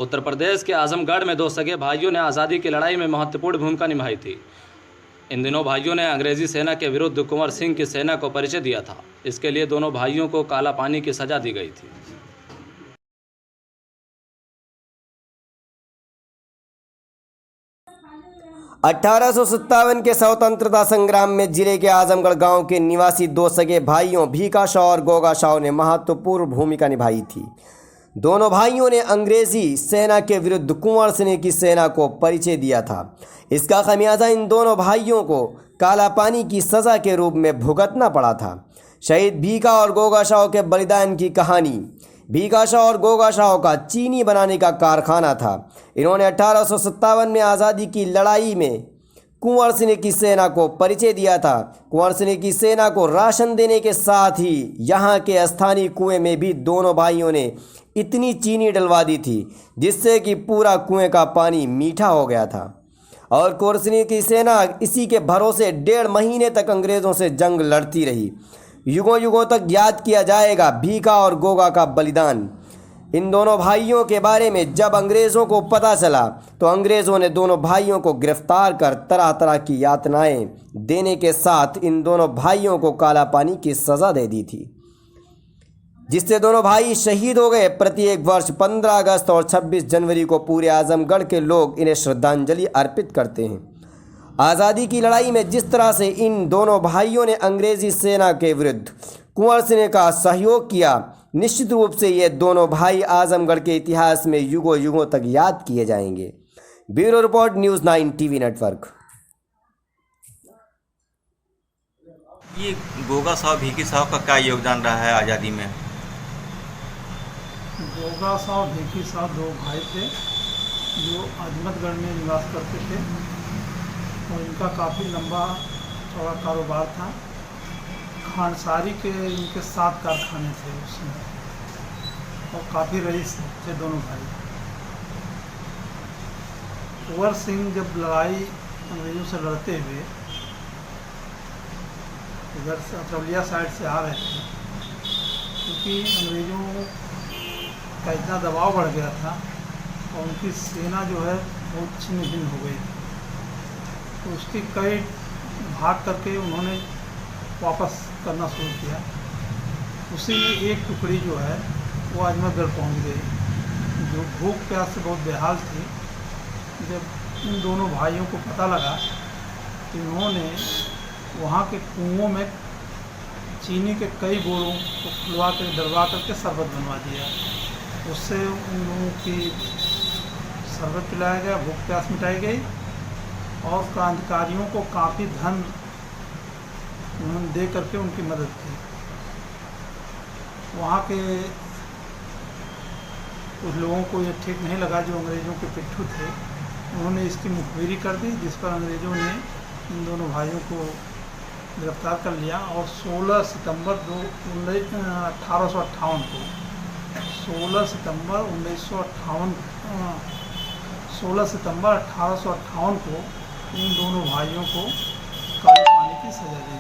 उत्तर प्रदेश के आजमगढ़ में दो सगे भाइयों ने आज़ादी की लड़ाई में महत्वपूर्ण भूमिका निभाई थी। इन दिनों भाइयों ने अंग्रेजी सेना के विरुद्ध कुंवर सिंह की सेना को परिचय दिया था। इसके लिए दोनों भाइयों को काला पानी की सजा दी गई थी। अठारह के स्वतंत्रता संग्राम में जिले के आजमगढ़ गांव के निवासी दो सगे भाइयों भीखा शाह और गोगा शाह ने महत्वपूर्ण भूमिका निभाई थी। दोनों भाइयों ने अंग्रेजी सेना के विरुद्ध कुंवर सिंह की सेना को परिचय दिया था। इसका खमियाजा इन दोनों भाइयों को काला पानी की सज़ा के रूप में भुगतना पड़ा था। शहीद भीखा और गोगा शाह के बलिदान की कहानी। भीखा शाह और गोगा शाह का चीनी बनाने का कारखाना था। इन्होंने 1857 में आज़ादी की लड़ाई में कुंवर सिंह की सेना को परिचय दिया था। कुंवर सिंह की सेना को राशन देने के साथ ही यहाँ के स्थानीय कुएं में भी दोनों भाइयों ने इतनी चीनी डलवा दी थी जिससे कि पूरा कुएं का पानी मीठा हो गया था। और कुंवर सिंह की सेना इसी के भरोसे 1.5 महीने तक अंग्रेज़ों से जंग लड़ती रही। युगों युगों तक याद किया जाएगा भीखा और गोगा का बलिदान। इन दोनों भाइयों के बारे में जब अंग्रेज़ों को पता चला तो अंग्रेज़ों ने दोनों भाइयों को गिरफ्तार कर तरह तरह की यातनाएं देने के साथ इन दोनों भाइयों को काला पानी की सज़ा दे दी थी, जिससे दोनों भाई शहीद हो गए। प्रत्येक वर्ष 15 अगस्त और 26 जनवरी को पूरे आजमगढ़ के लोग इन्हें श्रद्धांजलि अर्पित करते हैं। आज़ादी की लड़ाई में जिस तरह से इन दोनों भाइयों ने अंग्रेज़ी सेना के विरुद्ध कुंवर सिंह का सहयोग किया, निश्चित रूप से ये दोनों भाई आजमगढ़ के इतिहास में युगों युगों तक याद किए जाएंगे। Bureau report, news 9 TV network. ये गोगा साहब भीखी साहब का क्या योगदान रहा है आज़ादी में? गोगा साहब भीखी साहब दो भाई थे जो आजमगढ़ में निवास करते थे और इनका काफ़ी लंबा चौड़ा कारोबार था। खानसारी के इनके 7 कारखाने थे उसमें और काफ़ी रईस थे दोनों भाई। कुंवर सिंह जब लड़ाई अंग्रेज़ों से लड़ते हुए इधर से अतरौलिया साइड से आ रहे थे, क्योंकि अंग्रेज़ों का इतना दबाव बढ़ गया था और उनकी सेना जो है बहुत छिन्न भिन्न हो गई थी, तो उसकी कई भाग करके उन्होंने वापस करना शुरू किया। उसी में एक टुकड़ी जो है वो आजमगढ़ पहुंच गई, जो भूख प्यास से बहुत बेहाल थी। जब इन दोनों भाइयों को पता लगा कि उन्होंने वहाँ के कुओं में चीनी के कई बोरों को खुलवा कर डलवा करके शरबत बनवा दिया, उससे उन लोगों की शरबत पिलाया गया, भूख प्यास मिटाई गई और क्रांतिकारियों को काफ़ी धन उन्होंने दे करके उनकी मदद की। वहाँ के कुछ लोगों को ये ठीक नहीं लगा जो अंग्रेज़ों के पिट्ठू थे, उन्होंने इसकी मुखबिरी कर दी, जिस पर अंग्रेज़ों ने इन दोनों भाइयों को गिरफ्तार कर लिया और 16 सितंबर 1858 को 16 सितंबर 1858 को इन दोनों भाइयों को काले पानी की सजा दी।